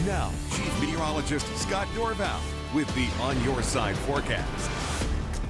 Now, Chief Meteorologist Scott Dorval with the On Your Side forecast.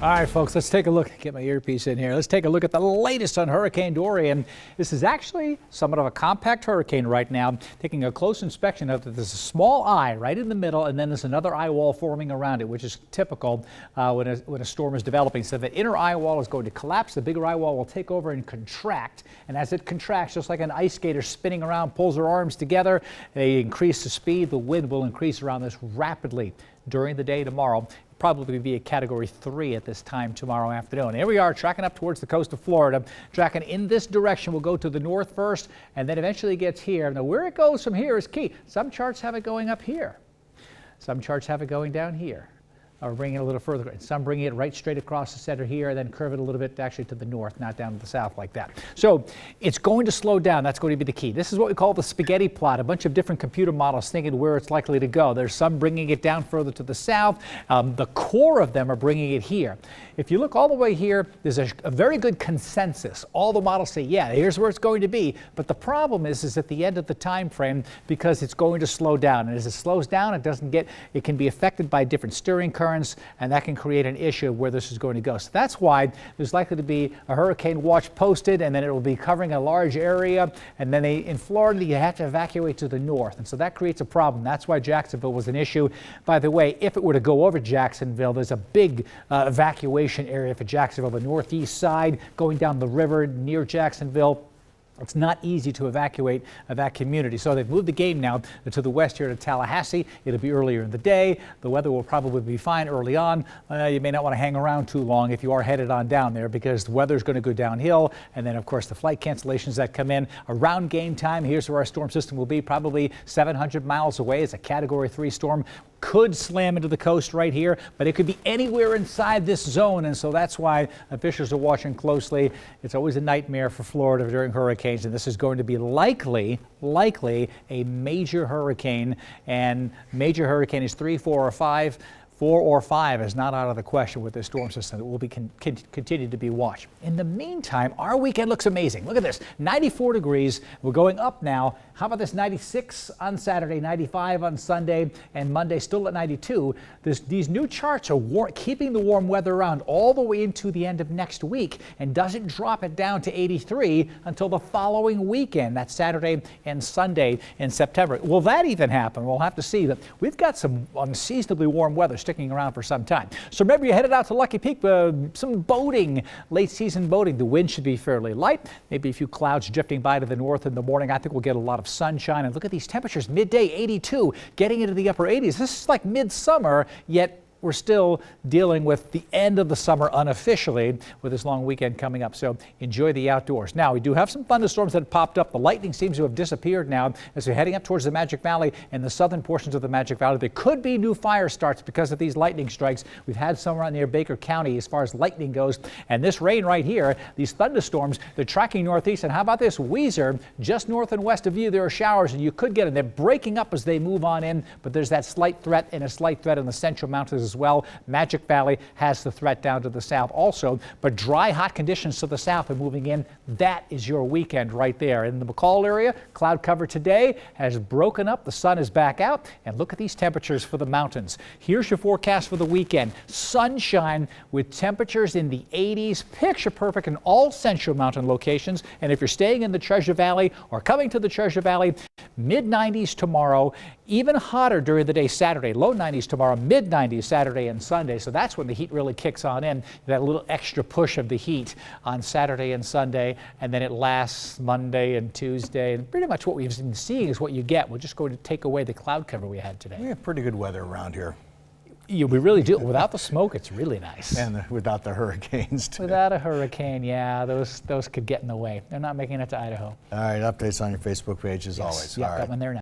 All right, folks, let's take a look. Get my earpiece in here. Let's take a look at the latest on Hurricane Dorian. This is actually somewhat of a compact hurricane right now. Taking a close inspection of it, there's a small eye right in the middle, and then there's another eye wall forming around it, which is typical when a storm is developing. So the inner eye wall is going to collapse. The bigger eye wall will take over and contract. And as it contracts, just like an ice skater spinning around, pulls her arms together, they increase the speed. The wind will increase around this rapidly during the day tomorrow. Probably be a Category 3 at this time tomorrow afternoon. Here we are tracking up towards the coast of Florida. Tracking in this direction. We'll go to the north first and then eventually gets here. Now where it goes from here is key. Some charts have it going up here. Some charts have it going down here. Or bringing it a little further. And some bring it right straight across the center here and then curve it a little bit actually to the north, not down to the south like that. So it's going to slow down. That's going to be the key. This is what we call the spaghetti plot. A bunch of different computer models thinking where it's likely to go. There's some bringing it down further to the south. The core of them are bringing it here. If you look all the way here, there's a very good consensus. All the models say, yeah, here's where it's going to be. But the problem is at the end of the time frame because it's going to slow down. And as it slows down, it can be affected by different steering currents. And that can create an issue of where this is going to go. So that's why there's likely to be a hurricane watch posted, and then it will be covering a large area. And then in Florida, you have to evacuate to the north. And so that creates a problem. That's why Jacksonville was an issue. By the way, if it were to go over Jacksonville, there's a big evacuation area for Jacksonville, the northeast side, going down the river near Jacksonville. It's not easy to evacuate that community. So they've moved the game now to the west here to Tallahassee. It'll be earlier in the day. The weather will probably be fine early on. You may not want to hang around too long if you are headed on down there because the weather's going to go downhill. And then, of course, the flight cancellations that come in around game time. Here's where our storm system will be, probably 700 miles away. It's a Category 3 storm. Could slam into the coast right here, but it could be anywhere inside this zone, and so that's why officials are watching closely. It's always a nightmare for Florida during hurricanes, and this is going to be likely a major hurricane, and major hurricane is 3, 4, or 5. 4 or 5 is not out of the question with this storm system. It will be continue to be watched. In the meantime, our weekend looks amazing. Look at this, 94 degrees. We're going up now. How about this 96 on Saturday, 95 on Sunday, and Monday still at 92. These new charts are keeping the warm weather around all the way into the end of next week and doesn't drop it down to 83 until the following weekend. That's Saturday and Sunday in September. Will that even happen? We'll have to see. But we've got some unseasonably warm weather sticking around for some time. So remember, you headed out to Lucky Peak, some boating, late season boating. The wind should be fairly light, maybe a few clouds drifting by to the north in the morning. I think we'll get a lot of sunshine. And look at these temperatures, midday 82, getting into the upper 80s. This is like midsummer, yet we're still dealing with the end of the summer unofficially with this long weekend coming up. So enjoy the outdoors. Now, we do have some thunderstorms that have popped up. The lightning seems to have disappeared now as we're heading up towards the Magic Valley and the southern portions of the Magic Valley. There could be new fire starts because of these lightning strikes. We've had some around near Baker County as far as lightning goes. And this rain right here, these thunderstorms, they're tracking northeast. And how about this? Weiser, just north and west of you, there are showers and you could get them. They're breaking up as they move on in, but there's that slight threat and a slight threat in the central mountains as well. Magic Valley has the threat down to the south also, but dry, hot conditions to the south are moving in. That is your weekend right there. In the McCall area, cloud cover today has broken up. The sun is back out, and look at these temperatures for the mountains. Here's your forecast for the weekend. Sunshine with temperatures in the 80s, picture perfect in all central mountain locations. And if you're staying in the Treasure Valley or coming to the Treasure Valley, mid-90s tomorrow, even hotter during the day Saturday, low 90s tomorrow, mid-90s Saturday and Sunday. So that's when the heat really kicks on in, that little extra push of the heat on Saturday and Sunday, and then it lasts Monday and Tuesday. And pretty much what we've been seeing is what you get. We're just going to take away the cloud cover we had today. We have pretty good weather around here. Yeah, we really do. Without the smoke, it's really nice. And without the hurricanes, too. Without a hurricane, yeah, those could get in the way. They're not making it to Idaho. All right, updates on your Facebook page as always. Yeah, All right. got one there now.